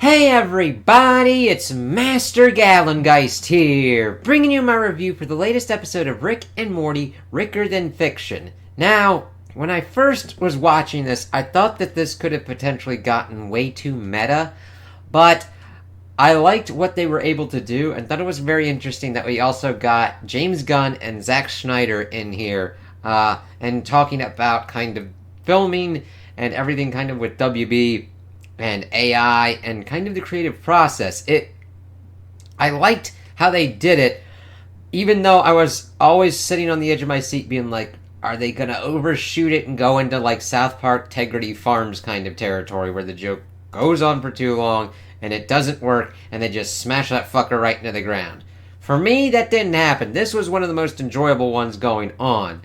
Hey everybody, it's Master Gallengeist here, bringing you my review for the latest episode of Rick and Morty, Ricker Than Fiction. Now, when I first was watching this, I thought that this could have potentially gotten way too meta, but I liked what they were able to do and thought it was very interesting that we also got James Gunn and Zack Snyder in here, and talking about kind of filming and everything kind of with WB and AI and kind of the creative process. I liked how they did it, even though I was always sitting on the edge of my seat being like, are they gonna overshoot it and go into like South Park Tegrity Farms kind of territory where the joke goes on for too long and it doesn't work and they just smash that fucker right into the ground? For me, that didn't happen. This was one of the most enjoyable ones going on,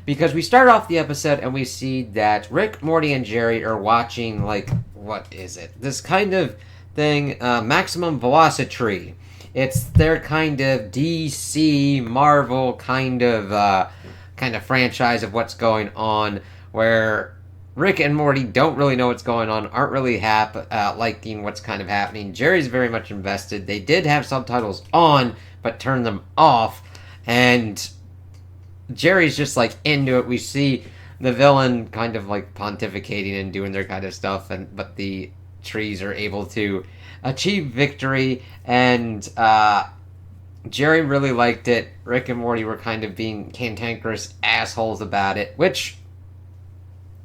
because we start off the episode and we see that Rick, Morty, and Jerry are watching, like, what is it? This kind of thing, Maximum Velocity. It's their kind of DC, Marvel kind of franchise of what's going on, where Rick and Morty don't really know what's going on, aren't really liking what's kind of happening. Jerry's very much invested. They did have subtitles on, but turned them off, and Jerry's just like into it. We see the villain kind of like pontificating and doing their kind of stuff, but the trees are able to achieve victory, and Jerry really liked it. Rick and Morty were kind of being cantankerous assholes about it, which,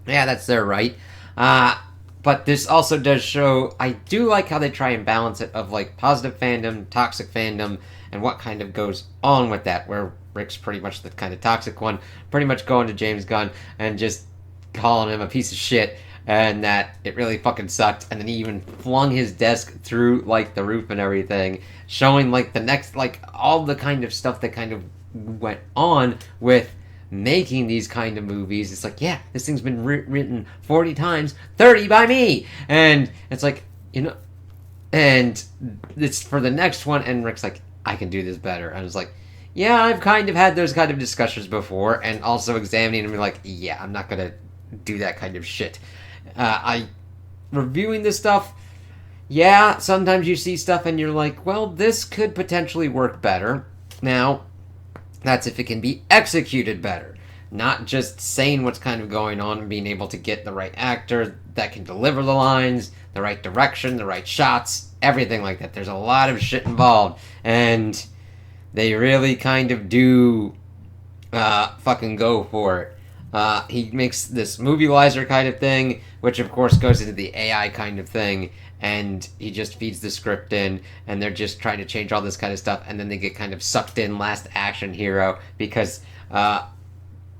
yeah, that's their right. But this also does show, I do like how they try and balance it of like positive fandom, toxic fandom, and what kind of goes on with that, where Rick's pretty much the kind of toxic one, pretty much going to James Gunn and just calling him a piece of shit, and that it really fucking sucked, and then he even flung his desk through like the roof and everything, showing like the next, like all the kind of stuff that kind of went on with making these kind of movies. It's like, yeah, this thing's been written 40 times, 30 by me, and it's like, you know, and it's for the next one, and Rick's like, I can do this better. And I was like, yeah, I've kind of had those kind of discussions before, and also examining and be like, yeah, I'm not gonna do that kind of shit. Reviewing this stuff, yeah, sometimes you see stuff and you're like, well, this could potentially work better. Now, that's if it can be executed better. Not just saying what's kind of going on and being able to get the right actor that can deliver the lines, the right direction, the right shots, everything like that. There's a lot of shit involved, and they really kind of do fucking go for it. He makes this movielizer kind of thing, which of course goes into the AI kind of thing, and he just feeds the script in, and they're just trying to change all this kind of stuff, and then they get kind of sucked in last action hero, because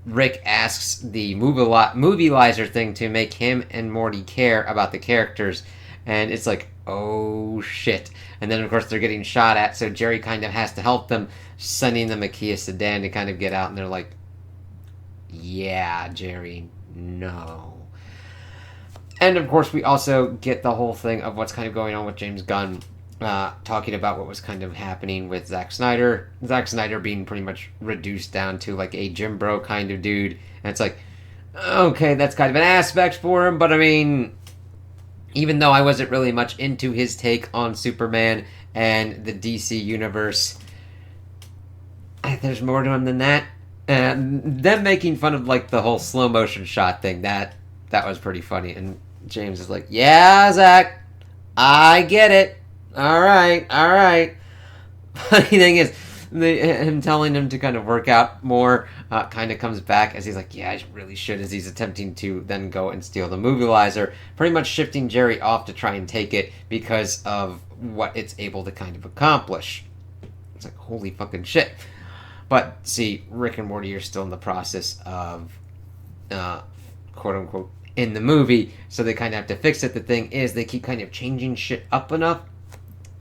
Rick asks the movielizer thing to make him and Morty care about the characters, and it's like, oh shit. And then of course they're getting shot at, so Jerry kind of has to help them, sending them a Kia sedan to kind of get out, and they're like, yeah, Jerry, no. And of course we also get the whole thing of what's kind of going on with James Gunn, talking about what was kind of happening with Zack Snyder. Zack Snyder being pretty much reduced down to like a Jim Bro kind of dude, and it's like, okay, that's kind of an aspect for him, but I mean, even though I wasn't really much into his take on Superman and the DC universe, there's more to him than that. And them making fun of like the whole slow motion shot thing, that was pretty funny. And James is like, yeah, Zach, I get it. All right. Funny thing is, him telling him to kind of work out more kind of comes back as he's like, yeah, I really should, as he's attempting to then go and steal the movielizer, pretty much shifting Jerry off to try and take it because of what it's able to kind of accomplish. It's like, holy fucking shit. But see, Rick and Morty are still in the process of quote unquote in the movie, so they kind of have to fix it. The thing is, they keep kind of changing shit up enough,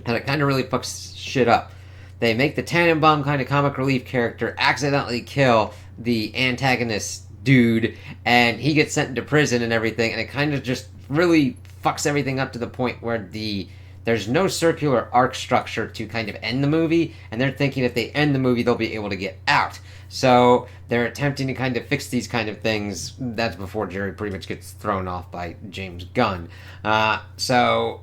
and it kind of really fucks shit up. They make the Tannenbaum kind of comic relief character accidentally kill the antagonist dude, and he gets sent into prison and everything, and it kind of just really fucks everything up to the point where there's no circular arc structure to kind of end the movie, and they're thinking if they end the movie, they'll be able to get out. So they're attempting to kind of fix these kind of things. That's before Jerry pretty much gets thrown off by James Gunn. So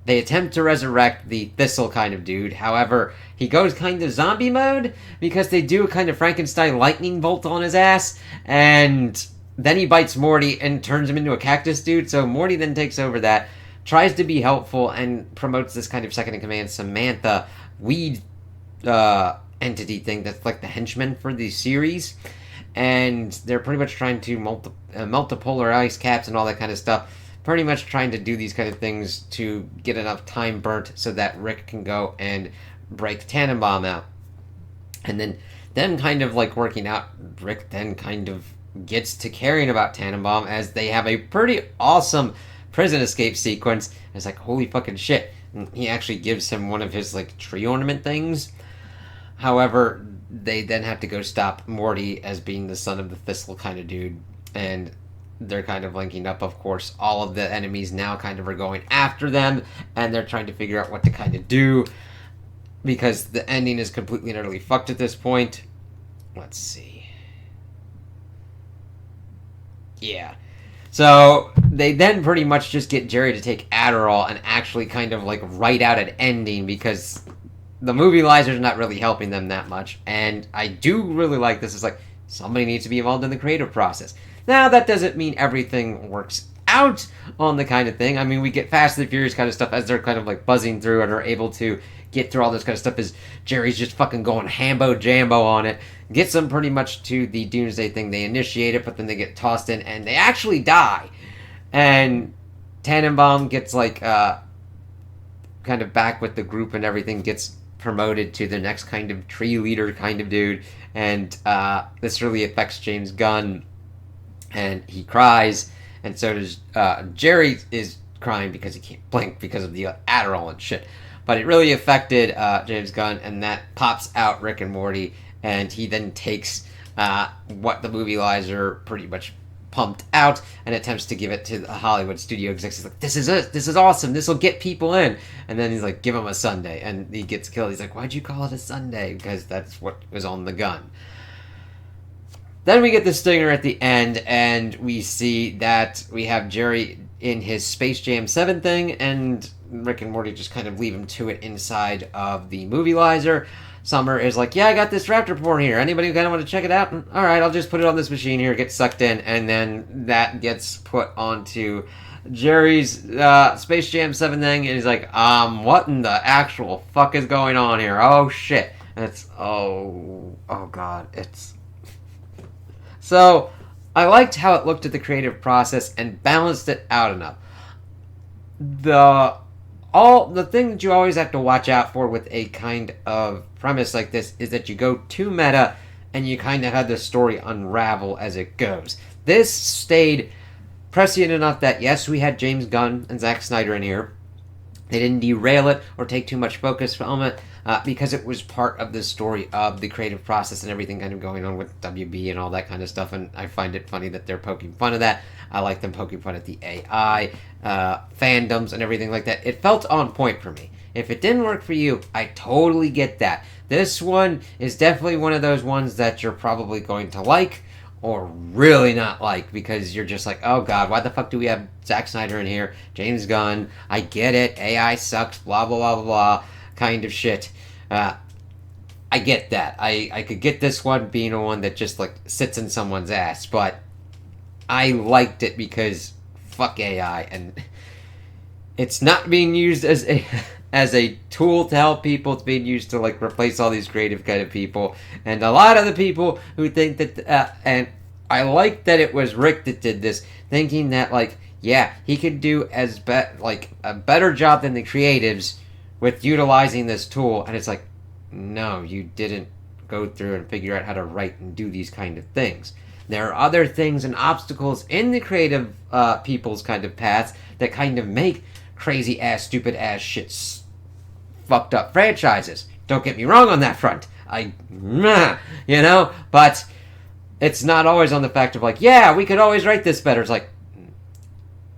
they attempt to resurrect the Thistle kind of dude. However, he goes kind of zombie mode because they do a kind of Frankenstein lightning bolt on his ass, and then he bites Morty and turns him into a cactus dude. So Morty then takes over that, tries to be helpful, and promotes this kind of second in command Samantha weed entity thing that's like the henchman for the series. And they're pretty much trying to multipolar ice caps and all that kind of stuff. Pretty much trying to do these kind of things to get enough time burnt so that Rick can go and break Tannenbaum out. And then them kind of like working out, Rick then kind of gets to caring about Tannenbaum as they have a pretty awesome prison escape sequence. It's like, holy fucking shit. And he actually gives him one of his like tree ornament things. However, they then have to go stop Morty as being the son of the Thistle kind of dude. And they're kind of linking up, of course. All of the enemies now kind of are going after them, and they're trying to figure out what to kind of do, because the ending is completely and utterly fucked at this point. Let's see. Yeah. So they then pretty much just get Jerry to take Adderall and actually kind of like write out an ending, because the movie-lizer's not really helping them that much. And I do really like this. It's like, somebody needs to be involved in the creative process. Now, that doesn't mean everything works out on the kind of thing. I mean, we get Fast and the Furious kind of stuff as they're kind of like buzzing through and are able to get through all this kind of stuff as Jerry's just fucking going hambo-jambo on it. Gets them pretty much to the Doomsday thing. They initiate it, but then they get tossed in and they actually die. And Tannenbaum gets like kind of back with the group and everything, gets promoted to the next kind of tree leader kind of dude. And this really affects James Gunn. And he cries, and so does Jerry is crying because he can't blink because of the Adderall and shit. But it really affected James Gunn, and that pops out Rick and Morty, and he then takes what the movie-lizer pretty much pumped out and attempts to give it to the Hollywood studio execs. He's like, this is it, this is awesome, this will get people in. And then he's like, give him a sundae, and he gets killed. He's like, why'd you call it a sundae? Because that's what was on the gun. Then we get the stinger at the end, and we see that we have Jerry in his Space Jam 7 thing, and Rick and Morty just kind of leave him to it inside of the movie-lizer. Summer is like, yeah, I got this raptor porn here. Anybody kind of want to check it out? All right, I'll just put it on this machine here, get sucked in, and then that gets put onto Jerry's Space Jam 7 thing, and he's like, what in the actual fuck is going on here? Oh, shit. And it's, oh God, it's... So, I liked how it looked at the creative process and balanced it out enough. The thing that you always have to watch out for with a kind of premise like this is that you go too meta and you kind of have the story unravel as it goes. This stayed prescient enough that, yes, we had James Gunn and Zack Snyder in here. They didn't derail it or take too much focus from it. Because it was part of the story of the creative process and everything kind of going on with WB and all that kind of stuff, and I find it funny that they're poking fun of that. I like them poking fun at the AI, fandoms, and everything like that. It felt on point for me. If it didn't work for you, I totally get that. This one is definitely one of those ones that you're probably going to like, or really not like, because you're just like, oh god, why the fuck do we have Zack Snyder in here, James Gunn, I get it, AI sucks, blah blah blah blah blah, kind of shit. I get that. I could get this one being a one that just like sits in someone's ass, but I liked it because fuck AI, and it's not being used as a tool to help people. It's being used to like replace all these creative kind of people, and a lot of the people who think that and I like that it was Rick that did this, thinking that like, yeah, he could do like a better job than the creatives with utilizing this tool. And it's like, no, you didn't go through and figure out how to write and do these kind of things. There are other things and obstacles in the creative people's kind of paths that kind of make crazy ass, stupid ass shit fucked up franchises. Don't get me wrong on that front. You know, but it's not always on the fact of like, yeah, we could always write this better. It's like,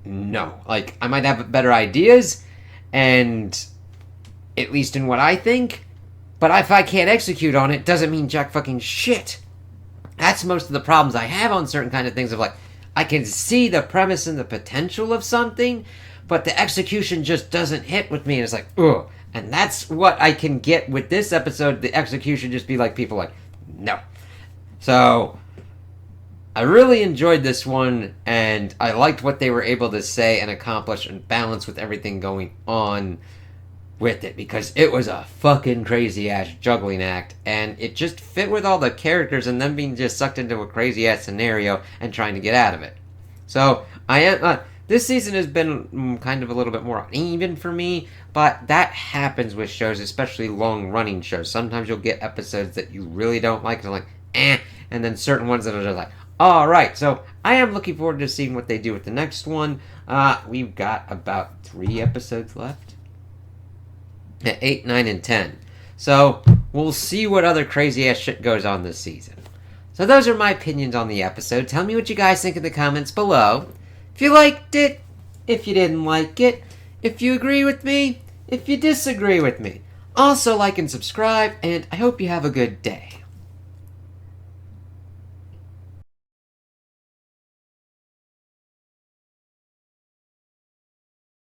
no, like I might have better ideas, and at least in what I think, but if I can't execute on it, doesn't mean jack fucking shit. That's most of the problems I have on certain kind of things of like, I can see the premise and the potential of something, but the execution just doesn't hit with me. And it's like, ugh. And that's what I can get with this episode. The execution just be like, people like, no. So I really enjoyed this one, and I liked what they were able to say and accomplish and balance with everything going on with it, because it was a fucking crazy ass juggling act, and it just fit with all the characters and them being just sucked into a crazy ass scenario and trying to get out of it. So I am this season has been kind of a little bit more uneven for me, but that happens with shows, especially long running shows. Sometimes you'll get episodes that you really don't like, and like and then certain ones that are just like, alright. So I am looking forward to seeing what they do with the next one. We've got about 3 episodes left. 8, 9, and 10. So we'll see what other crazy ass shit goes on this season. So those are my opinions on the episode. Tell me what you guys think in the comments below. If you liked it, if you didn't like it, if you agree with me, if you disagree with me. Also like and subscribe, and I hope you have a good day.